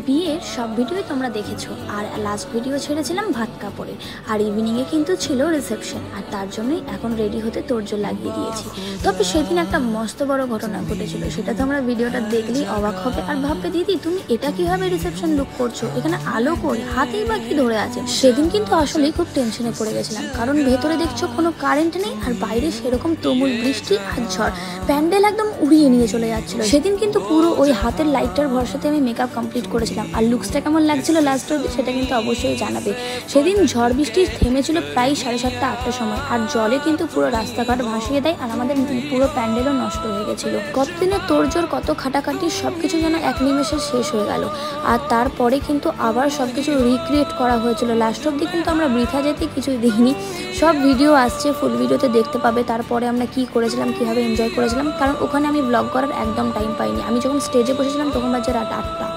বিয়ের সব ভিডিওই তোমরা দেখেছো, আর লাস্ট ভিডিও ছেড়েছিলাম ভাত কাপড়ে, আর ইভিনিংয়ে কিন্তু ছিল রিসেপশন, আর তার জন্যই এখন রেডি হতে তোড়জোড় লাগিয়ে দিয়েছি। তবে সেদিন একটা মস্ত বড় ঘটনা ঘটেছিল, সেটা তোমরা ভিডিওটা দেখলেই অবাক হবে আর ভাববে দিদি তুমি এটা কিভাবে রিসেপশন লুক করছো, এখানে আলো কই, হাতেই বা কি ধরে আছে। সেদিন কিন্তু আসলেই খুব টেনশনে পড়ে গেছিলাম, কারণ ভেতরে দেখছো কোনো কারেন্ট নেই, আর বাইরে সেরকম তুমুল বৃষ্টি আর ঝড়, প্যান্ডেল একদম উড়িয়ে নিয়ে চলে যাচ্ছিল। সেদিন কিন্তু পুরো ওই হাতের লাইটটার ভরসাতে আমি মেকআপ কমপ্লিট করেছিলাম। আর লুকসটা কেমন লাগছিল লাস্ট অবধি সেটা কিন্তু অবশ্যই জানাবে। সেদিন ঝড় বৃষ্টি থেমেছিল প্রায় 7:30-8টার সময়, আর জলে কিন্তু পুরো রাস্তাঘাট ভাসিয়ে দেয়, আর আমাদের পুরো প্যান্ডেলও নষ্ট হয়ে গেছিল। কতদিনের তোড়জোড়, কত খাটাখাটি, সবকিছু যেন এক নিমেষে শেষ হয়ে গেল। আর তারপরে কিন্তু আবার সবকিছু রিক্রিয়েট করা হয়েছিল। লাস্ট অবধি কিন্তু আমরা বৃথা যেতে কিছুই দেখিনি, সব ভিডিও আসছে, ফুল ভিডিওতে দেখতে পাবে। তারপরে আমরা কি করেছিলাম, কিভাবে এনজয় করেছিলাম, কারণ ওখানে আমি ব্লগ করার একদম টাইম পাইনি। আমি যখন স্টেজে বসেছিলাম তখন বাজে রাত 8টা।